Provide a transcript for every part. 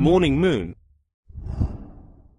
Morning Moon.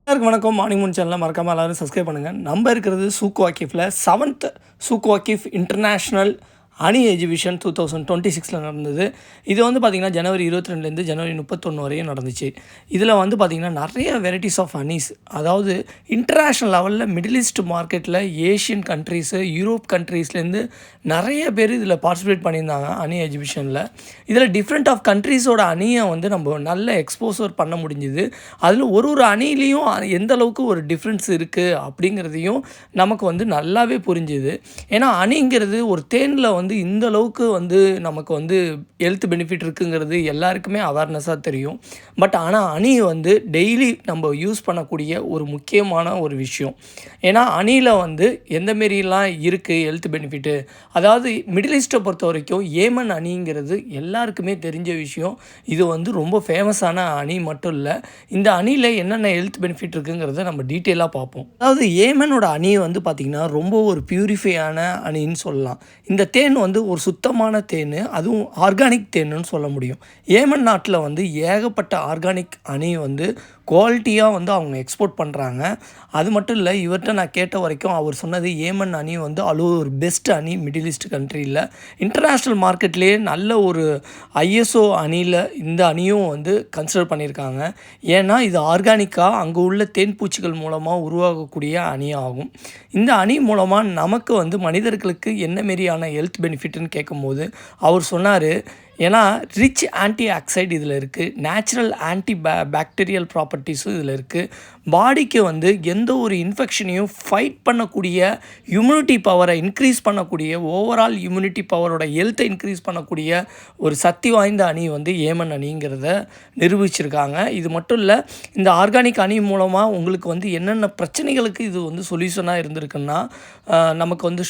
எல்லாருக்கும் வணக்கம். Morning Moon சேனலில் மறக்காமல் எல்லோரும் சப்ஸ்கிரைப் பண்ணுங்கள். நம்ம இருக்கிறது சூக்கு வாக்கிஃபில் 7th சூக்கு வாக்கிஃப் இன்டர்நேஷ்னல் ஹனி எக்ஸிபிஷன் 2026 நடந்தது. இது வந்து பார்த்திங்கன்னா ஜனவரி 22லேருந்து ஜனவரி 31 வரையும் நடந்துச்சு. இதில் வந்து பார்த்திங்கன்னா நிறைய வெரைட்டிஸ் ஆஃப் ஹனிஸ், அதாவது இன்டர்நேஷ்னல் லெவலில் மிடில் ஈஸ்ட் மார்க்கெட்டில் ஏஷியன் கண்ட்ரீஸு, யூரோப் கண்ட்ரீஸ்லேருந்து நிறைய பேர் இதில் பார்ட்டிசிபேட் பண்ணியிருந்தாங்க ஹனி எக்ஸிபிஷனில். இதில் டிஃப்ரெண்ட் ஆஃப் கண்ட்ரீஸோட அணியை வந்து நம்ம நல்ல எக்ஸ்போசர் பண்ண முடிஞ்சுது. அதில் ஒரு அணிலையும் எந்த அளவுக்கு ஒரு டிஃப்ரென்ஸ் இருக்குது அப்படிங்கிறதையும் நமக்கு வந்து நல்லாவே புரிஞ்சுது. ஏன்னா அணிங்கிறது ஒரு தேனில் வந்து இந்த அளவுக்கு வந்து நமக்கு வந்து ஹெல்த் பெனிஃபிட் இருக்குங்கிறது எல்லாருக்குமே அவேர்னஸாக தெரியும். பட் ஆனால் அணி வந்து டெய்லி நம்ம யூஸ் பண்ணக்கூடிய ஒரு முக்கியமான ஒரு விஷயம். ஏன்னா அணியில் வந்து எந்த மாரிலாம் இருக்குது ஹெல்த் பெனிஃபிட்டு, அதாவது மிடில் ஈஸ்ட்டை பொறுத்த வரைக்கும் ஏமன் அணிங்கிறது எல்லாருக்குமே தெரிஞ்ச விஷயம். இது வந்து ரொம்ப ஃபேமஸான அணி மட்டும் இல்லை, இந்த அணியில் என்னென்ன ஹெல்த் பெனிஃபிட் இருக்குங்கிறத நம்ம டீட்டெயிலாக பார்ப்போம். அதாவது ஏமனோட அணி வந்து பார்த்திங்கன்னா ரொம்ப ஒரு பியூரிஃபையான அணின்னு சொல்லலாம். இந்த தேன் வந்து ஒரு சுத்தமான தேன், அதுவும் ஆர்கானிக் தேனுன்னு சொல்ல முடியும். ஏமன் நாட்டில் வந்து ஏகப்பட்ட ஆர்கானிக் அணி வந்து குவாலிட்டியாக வந்து அவங்க எக்ஸ்போர்ட் பண்ணுறாங்க. அது மட்டும் இல்லை, இவர்கிட்ட நான் கேட்ட வரைக்கும் அவர் சொன்னது ஏமன் அணி வந்து ஒரு பெஸ்ட் அணி மிடில் ஈஸ்ட் கண்ட்ரியில். இன்டர்நேஷ்னல் மார்க்கெட்லேயே நல்ல ஒரு ஐஎஸ்ஓ அணியில் இந்த அணியும் வந்து கன்சிடர் பண்ணியிருக்காங்க. ஏன்னா இது ஆர்கானிக்காக அங்கே உள்ள தேன் பூச்சிகள் மூலமாக உருவாகக்கூடிய அணி ஆகும். இந்த அணி மூலமாக நமக்கு வந்து மனிதர்களுக்கு என்ன மாரியான ஹெல்த் பெனிஃபிட்னு கேட்கும்போது அவர் சொன்னார், ஏன்னா ரிச் ஆன்டி ஆக்சைடு இதில் இருக்குது, நேச்சுரல் ஆன்டி பாக்டீரியல் ப்ராப்பர்ட்டிஸும் இதில் இருக்குது. பாடிக்கு வந்து எந்த ஒரு இன்ஃபெக்ஷனையும் ஃபைட் பண்ணக்கூடிய இம்யூனிட்டி பவரை இன்க்ரீஸ் பண்ணக்கூடிய, ஓவரால் இம்யூனிட்டி பவரோட ஹெல்த்தை இன்க்ரீஸ் பண்ணக்கூடிய ஒரு சக்தி வாய்ந்த அணி வந்து ஏமன் அணிங்கிறத நிரூபிச்சிருக்காங்க. இது மட்டும் இல்லை, இந்த ஆர்கானிக் அணி மூலமாக உங்களுக்கு வந்து என்னென்ன பிரச்சனைகளுக்கு இது வந்து சொல்யூஷனாக இருந்திருக்குன்னா, நமக்கு வந்து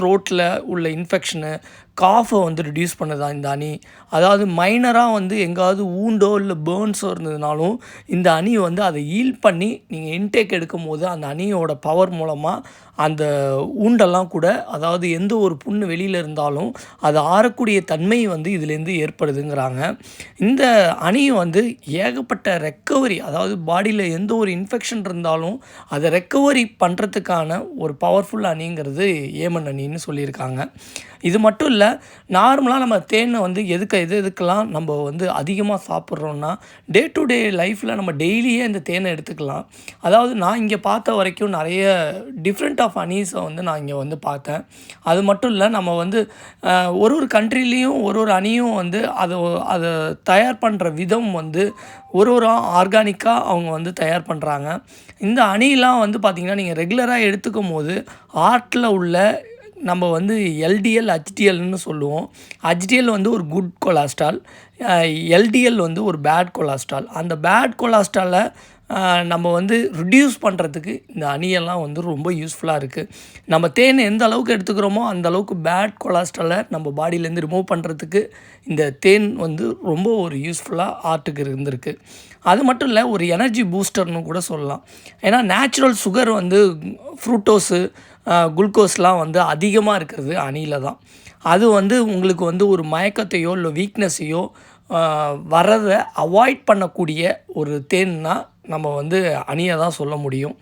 த்ரோட்டில் உள்ள இன்ஃபெக்ஷனு, காஃபை வந்து ரிடியூஸ் பண்ணுதான் இந்த அணி. அதாவது மைனராக வந்து எங்காவது ஊண்டோ இல்லை பேர்ன்ஸோ இருந்ததுனாலும் இந்த அணி வந்து அதை ஹீல் பண்ணி நீங்கள் இன்டேக் எடுக்கும் போது அந்த அணியோட பவர் மூலமாக அந்த ஊண்டெல்லாம் கூட, அதாவது எந்த ஒரு புண்ணு வெளியில் இருந்தாலும் அது ஆறக்கூடிய தன்மை வந்து இதுலேருந்து ஏற்படுதுங்கிறாங்க. இந்த அணி வந்து ஏகப்பட்ட ரெக்கவரி, அதாவது பாடியில் எந்த ஒரு இன்ஃபெக்ஷன் இருந்தாலும் அதை ரெக்கவரி பண்ணுறதுக்கான ஒரு பவர்ஃபுல் அணிங்கிறது ஏமன் அணின்னு சொல்லியிருக்காங்க. இது மட்டும் இல்லை, நார்மலாக நம்ம தேனை வந்து எதுக்கெல்லாம் நம்ம வந்து அதிகமாக சாப்பிட்றோன்னா, டே டு டே லைஃப்பில் நம்ம டெய்லியே இந்த தேனை எடுத்துக்கலாம். அதாவது நான் இங்கே பார்த்த வரைக்கும் நிறைய டிஃப்ரெண்ட் ஆஃப் ஹனீஸை வந்து நான் இங்கே வந்து பார்த்தேன். அது மட்டும் இல்லை, நம்ம வந்து ஒரு கண்ட்ரிலேயும் ஒரு அணியும் வந்து அதை தயார் பண்ணுற விதம் வந்து ஒரு ஆர்கானிக்காக அவங்க வந்து தயார் பண்ணுறாங்க. இந்த அணிலாம் வந்து பார்த்திங்கன்னா நீங்கள் ரெகுலராக எடுத்துக்கும் போது ஹார்ட்டில் உள்ள நம்ம வந்து எல்டிஎல் ஹெச்டிஎல்னு சொல்லுவோம். ஹெச்டிஎல் வந்து ஒரு குட் கொலஸ்ட்ரால், எல்டிஎல் வந்து ஒரு பேட் கொலஸ்ட்ரால். அந்த பேட் கொலஸ்ட்ராலை நம்ம வந்து ரிடியூஸ் பண்ணுறதுக்கு இந்த அணியெல்லாம் வந்து ரொம்ப யூஸ்ஃபுல்லாக இருக்குது. நம்ம தேன் எந்த அளவுக்கு எடுத்துக்கிறோமோ அந்த அளவுக்கு பேட் கொலஸ்ட்ராலை நம்ம பாடியிலேருந்து ரிமூவ் பண்ணுறதுக்கு இந்த தேன் வந்து ரொம்ப ஒரு யூஸ்ஃபுல்லாக ஆர்ட்டுக்கு இருந்திருக்கு. அது மட்டும் இல்லை, ஒரு எனர்ஜி பூஸ்டர்னு கூட சொல்லலாம். ஏன்னா நேச்சுரல் சுகர் வந்து ஃப்ரூட்டோஸு, குளுக்கோஸ்லாம் வந்து அதிகமாக இருக்கிறது அணியில் தான். அது வந்து உங்களுக்கு வந்து ஒரு மயக்கத்தையோ இல்லை வீக்னஸையோ வரதை அவாய்ட் பண்ணக்கூடிய ஒரு தேன்னா நம்ம வந்து அணியை தான் சொல்ல முடியும்.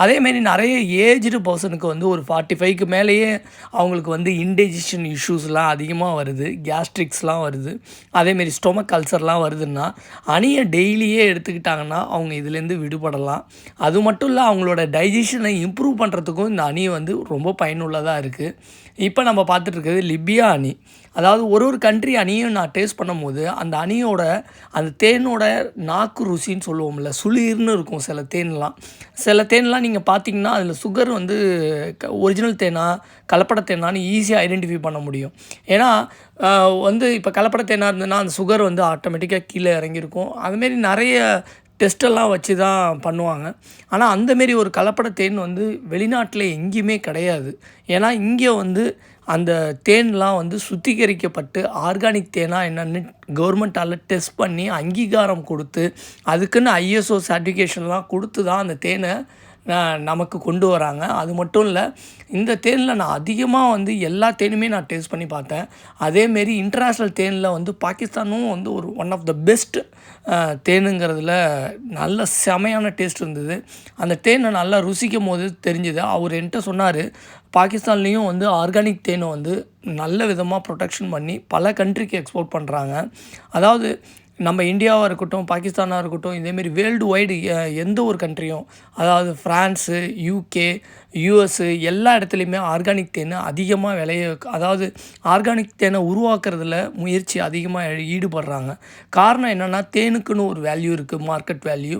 அதேமாரி நிறைய ஏஜ்டு பர்சனுக்கு வந்து ஒரு 45க்கு மேலேயே அவங்களுக்கு வந்து இன்டைஜஷன் இஷ்யூஸ்லாம் அதிகமாக வருது, கேஸ்ட்ரிக்ஸ்லாம் வருது, அதேமாரி ஸ்டொமக் அல்சர்லாம் வருதுன்னா அணியை டெய்லியே எடுத்துக்கிட்டாங்கன்னா அவங்க இதுலேருந்து விடுபடலாம். அது மட்டும் இல்லை, அவங்களோட டைஜஷனை இம்ப்ரூவ் பண்ணுறதுக்கும் இந்த அணி வந்து ரொம்ப பயனுள்ளதாக இருக்குது. இப்போ நம்ம பார்த்துட்ருக்கிறது லிபியா அணி. அதாவது ஒரு கண்ட்ரி அணியும் நான் டேஸ்ட் பண்ணும்போது அந்த அணியோட அந்த தேனோட நாக்கு ருசின்னு சொல்லுவோம்ல, சுளீர்னு இருக்கும் சில தேன்லாம் நீங்கள் பார்த்தீங்கன்னா அதில் சுகர் வந்து ஒரிஜினல் தேனா கலப்பட தேனான்னு ஈஸியாக ஐடென்டிஃபை பண்ண முடியும். ஏன்னா வந்து இப்போ கலப்பட தேனாக இருந்ததுன்னா அந்த சுகர் வந்து ஆட்டோமேட்டிக்காக கீழே இறங்கியிருக்கும். அதுமாரி நிறைய டெஸ்ட்டெல்லாம் வச்சு தான் பண்ணுவாங்க. ஆனால் அந்தமாரி ஒரு கலப்பட தேன் வந்து வெளிநாட்டில் எங்கேயுமே கிடையாது. ஏன்னா இங்கே வந்து அந்த தேன்லாம் வந்து சுத்திகரிக்கப்பட்டு ஆர்கானிக் தேனாக என்னென்னு கவர்மெண்ட்டால் டெஸ்ட் பண்ணி அங்கீகாரம் கொடுத்து அதுக்குன்னு ஐஎஸ்ஓ சர்டிஃபிகேஷன்லாம் கொடுத்து தான் அந்த தேனை நமக்கு கொண்டு வராங்க. அது மட்டும் இல்லை, இந்த தேனில் நான் அதிகமாக வந்து எல்லா தேனுமே நான் டேஸ்ட் பண்ணி பார்த்தேன். அதேமாரி இன்டர்நேஷ்னல் தேனில் வந்து பாகிஸ்தானும் வந்து ஒரு ஒன் ஆஃப் த பெஸ்ட் தேனுங்கிறதுல நல்ல செமையான டேஸ்ட் இருந்தது. அந்த தேனை நல்லா ருசிக்கும் போது தெரிஞ்சுது. அவர் என்கிட்ட சொன்னார், பாகிஸ்தான்லேயும் வந்து ஆர்கானிக் தேனை வந்து நல்ல விதமாக ப்ரொடெக்ஷன் பண்ணி பல கண்ட்ரிக்கு எக்ஸ்போர்ட் பண்ணுறாங்க. அதாவது நம்ம இந்தியாவாக இருக்கட்டும், பாகிஸ்தானாக இருக்கட்டும், இதேமாரி வேர்ல்டு வைடு எந்த ஒரு கண்ட்ரியும், அதாவது ஃப்ரான்ஸு, யூகே, யூஎஸ்ஸு எல்லா இடத்துலையுமே ஆர்கானிக் தேன் அதிகமாக அதாவது ஆர்கானிக் தேனை உருவாக்குறதுல முயற்சி அதிகமாக ஈடுபடுறாங்க. காரணம் என்னென்னா, தேனுக்குன்னு ஒரு வேல்யூ இருக்குது, மார்க்கெட் வேல்யூ.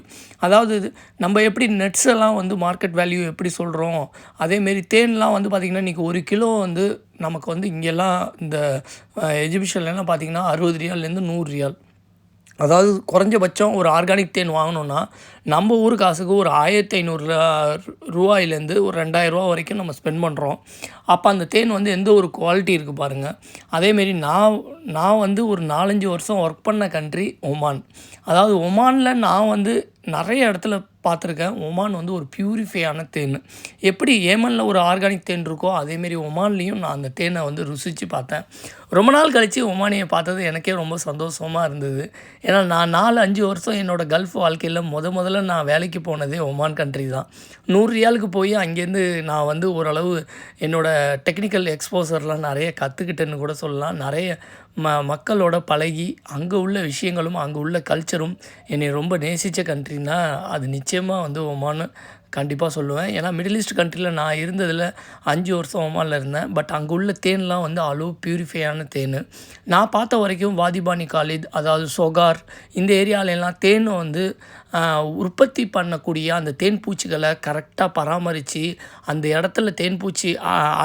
அதாவது நம்ம எப்படி நட்ஸ் எல்லாம் வந்து மார்க்கெட் வேல்யூ எப்படி சொல்கிறோம், அதேமாரி தேன்லாம் வந்து பார்த்திங்கன்னா இன்றைக்கி 1 கிலோ வந்து நமக்கு வந்து இங்கெல்லாம் இந்த எக்ஸிபிஷன்லாம் பார்த்திங்கன்னா 60 ரியால்லேருந்து 100 ரியால். அதாவது குறைஞ்சபட்சம் ஒரு ஆர்கானிக் தேன் வாங்கினோன்னா நம்ம ஊர் காசுக்கு ஒரு 1500 ரூபாயிலேருந்து ஒரு 2000 வரைக்கும் நம்ம ஸ்பெண்ட் பண்ணுறோம். அப்போ அந்த தேன் வந்து எந்த ஒரு குவாலிட்டி இருக்குது பாருங்கள். அதேமாரி நான் வந்து ஒரு 4-5 வருஷம் ஒர்க் பண்ண கண்ட்ரி ஒமான். அதாவது ஒமானில் நான் வந்து நிறைய இடத்துல பார்த்துருக்கேன். ஒமான் வந்து ஒரு பியூரிஃபையான தேன். எப்படி ஏமனில் ஒரு ஆர்கானிக் தேன் இருக்கோ அதேமாரி ஒமான்லேயும் நான் அந்த தேனை வந்து ருசித்து பார்த்தேன். ரொம்ப நாள் கழித்து ஒமானியை பார்த்தது எனக்கே ரொம்ப சந்தோஷமாக இருந்தது. ஏன்னா நான் 4-5 வருஷம் என்னோடய கல்ஃப் வாழ்க்கையில் முதல்ல நான் வேலைக்கு போனதே ஒமான் கண்ட்ரி தான். 100 ரியாலுக்கு போய் அங்கேருந்து நான் வந்து ஓரளவு என்னோடய டெக்னிக்கல் எக்ஸ்போசர்லாம் நிறைய கற்றுக்கிட்டேன்னு கூட சொல்லலாம். நிறைய மக்களோட பழகி அங்கே உள்ள விஷயங்களும் அங்கே உள்ள கல்ச்சரும் என்னை ரொம்ப நேசித்த கண்ட்ரின்னா அது நிச்சயமாக வந்து ஒமான்னு கண்டிப்பாக சொல்லுவேன். ஏன்னா மிடில் ஈஸ்ட் கண்ட்ரியில் நான் இருந்ததில் 5 வருஷம் ஒமானில் இருந்தேன். பட் அங்கே உள்ள தேன்லாம் வந்து அவ்வளோ பியூரிஃபையான தேன். நான் பார்த்த வரைக்கும் வாதிபானி காலித், அதாவது சொகார், இந்த ஏரியாவிலலாம் தேனை வந்து உற்பத்தி பண்ணக்கூடிய அந்த தேன் பூச்சிகளை கரெக்டாக பராமரித்து அந்த இடத்துல தேன் பூச்சி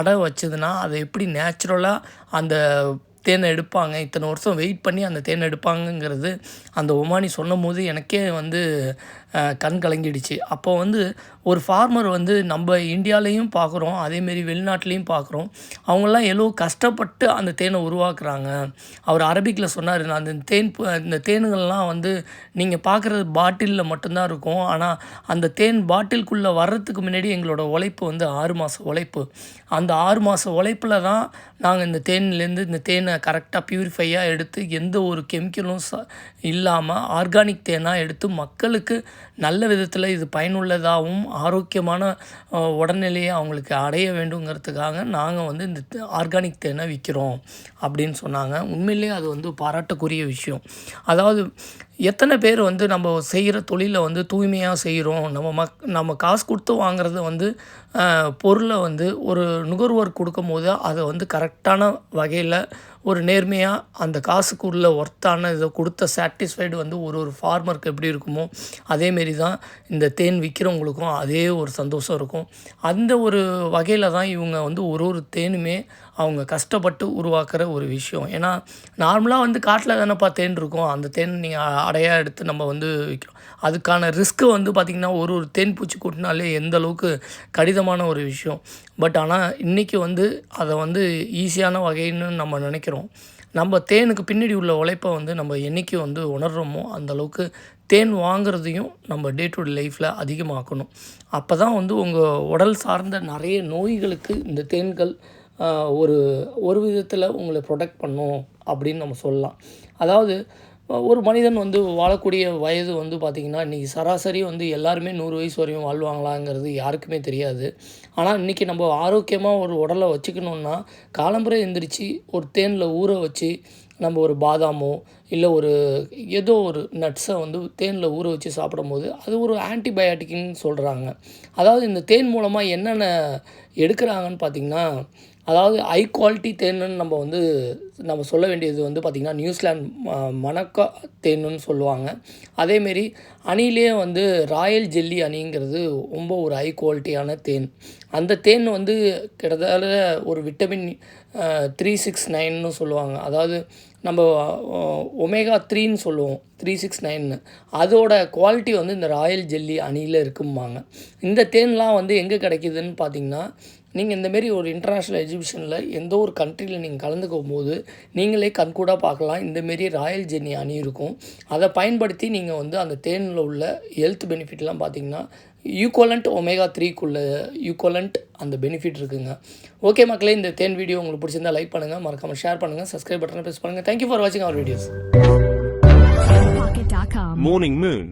அடை வச்சதுன்னா அதை எப்படி நேச்சுரலாக அந்த தேனை எடுப்பாங்க, இத்தனை வருஷம் வெயிட் பண்ணி அந்த தேனை எடுப்பாங்கங்கிறது அந்த ஒமானி சொன்னபோது எனக்கே வந்து கண் கலங்கிடுச்சு. அப்போ வந்து ஒரு ஃபார்மர் வந்து நம்ம இந்தியாவிலையும் பார்க்குறோம், அதேமாரி வெளிநாட்டிலையும் பார்க்குறோம். அவங்களாம் எவ்வளோ கஷ்டப்பட்டு அந்த தேனை உருவாக்குறாங்க. அவர் அரபிக்கில் சொன்னார், நான் இந்த தேனுங்கள்லாம் வந்து நீங்கள் பார்க்குறது பாட்டிலில் மட்டும்தான் இருக்கும். ஆனால் அந்த தேன் பாட்டிலுக்குள்ளே வர்றதுக்கு முன்னாடி எங்களோட உழைப்பு வந்து 6 மாத உழைப்பு. அந்த 6 மாத உழைப்பில் தான் நாங்கள் இந்த தேன்லேருந்து இந்த தேனை கரெக்டாக பியூரிஃபையாக எடுத்து எந்த ஒரு கெமிக்கலும் இல்லாமல் ஆர்கானிக் தேனாக எடுத்து மக்களுக்கு நல்ல விதத்தில் இது பயனுள்ளதாகவும் ஆரோக்கியமான உடல்நிலையை அவங்களுக்கு அடைய வேண்டுங்கிறதுக்காக நாங்கள் வந்து இந்த ஆர்கானிக் தேனை விற்கிறோம் அப்படின்னு சொன்னாங்க. உண்மையிலேயே அது வந்து பாராட்டக்குரிய விஷயம். அதாவது எத்தனை பேர் வந்து நம்ம செய்கிற தொழிலை வந்து தூய்மையாக செய்கிறோம், நம்ம காசு கொடுத்து வாங்குறது வந்து பொருளை வந்து ஒரு நுகர்வோர் கொடுக்கும்போது அதை வந்து கரெக்டான வகையில் ஒரு நேர்மையாக அந்த காசுக்குள்ள ஒர்த்தான இதை கொடுத்த சாட்டிஸ்ஃபைடு வந்து ஒரு ஃபார்மருக்கு எப்படி இருக்குமோ அதேமாரி தான் இந்த தேன் விற்கிறவங்களுக்கும் அதே ஒரு சந்தோஷம் இருக்கும். அந்த ஒரு வகையில் தான் இவங்க வந்து ஒரு தேனுமே அவங்க கஷ்டப்பட்டு உருவாக்குற ஒரு விஷயம். ஏன்னா நார்மலாக வந்து காட்டில் தானேப்பா தேன் இருக்கும், அந்த தேன் நீங்கள் அடையாக எடுத்து நம்ம வந்து விற்கிறோம். அதுக்கான ரிஸ்க்கு வந்து பார்த்திங்கன்னா ஒரு தேன் பூச்சி கூட்டினாலே எந்த அளவுக்கு கடினமான ஒரு விஷயம். பட் ஆனால் இன்றைக்கி வந்து அதை வந்து ஈஸியான வகைன்னு நம்ம நினைக்கிறோம். நம்ம தேனுக்கு பின்னாடி உள்ள உழைப்பை வந்து நம்ம என்றைக்கு வந்து உணர்கிறோமோ அந்தளவுக்கு தேன் வாங்குறதையும் நம்ம டே டு டே லைஃப்பில் அதிகமாக்கணும். அப்போ தான் வந்து உங்கள் உடல் சார்ந்த நிறைய நோய்களுக்கு இந்த தேன்கள் ஒரு விதத்தில் உங்களை ப்ரொடெக்ட் பண்ணும் அப்படின்னு நம்ம சொல்லலாம். அதாவது ஒரு மனிதன் வந்து வாழக்கூடிய வயது வந்து பார்த்திங்கன்னா இன்றைக்கி சராசரி வந்து எல்லாருமே 100 வயசு வரையும் வாழ்வாங்களாங்கிறது யாருக்குமே தெரியாது. ஆனால் இன்றைக்கி நம்ம ஆரோக்கியமாக ஒரு உடலை வச்சுக்கணுன்னா காலம்புரை எந்திரிச்சு ஒரு தேனில் ஊற வச்சு நம்ம ஒரு பாதாமோ இல்லை ஏதோ ஒரு நட்ஸை வந்து தேனில் ஊற வச்சு சாப்பிடும்போது அது ஒரு ஆன்டிபயாட்டிக்னு சொல்கிறாங்க. அதாவது இந்த தேன் மூலமாக என்னென்ன எடுக்கிறாங்கன்னு பார்த்திங்கன்னா, அதாவது ஹை குவாலிட்டி தேன்னு நம்ம சொல்ல வேண்டியது வந்து பார்த்திங்கன்னா நியூசிலாந்து மணக்கா தேனுன்னு சொல்லுவாங்க. அதேமாரி ஹனிலே வந்து ராயல் ஜெல்லி ஹனிங்கிறது ரொம்ப ஒரு ஹை குவாலிட்டியான தேன். அந்த தேன் வந்து கிட்டத்தட்ட ஒரு விட்டமின் 369ன்னு சொல்லுவாங்க. அதாவது நம்ம ஒமேகா 3ன்னு சொல்லுவோம், 369. அதோட குவாலிட்டி வந்து இந்த ராயல் ஜெல்லி ஹனியில் இருக்கும்பாங்க. இந்த தேன்லாம் வந்து எங்கே கிடைக்கிதுன்னு பார்த்திங்கன்னா நீங்கள் இந்தமாரி ஒரு இன்டர்நேஷ்னல் எக்ஸிபிஷனில் எந்த ஒரு கண்ட்ரியில் நீங்கள் கலந்துக்கும் போது நீங்களே கண்கூடாக பார்க்கலாம். இந்தமாரி ராயல் ஜென்னி ஹனி இருக்கும். அதை பயன்படுத்தி நீங்கள் வந்து அந்த தேனில் உள்ள ஹெல்த் பெனிஃபிட்லாம் பார்த்தீங்கன்னா ஈக்குவலண்ட் ஒமேகா 3க்குள்ள ஈக்குவலண்ட் அந்த பெனிஃபிட் இருக்குங்க. ஓகே மக்களே, இந்த தேன் வீடியோ உங்களுக்கு பிடிச்சிருந்தால் லைக் பண்ணுங்கள், மறக்காமல் ஷேர் பண்ணுங்கள், சப்ஸ்கிரைப் பட்டனை ப்ரெஸ் பண்ணுங்கள். தேங்க்யூ ஃபார் வாட்சிங் அவர் வீடியோஸ். Morning Moon.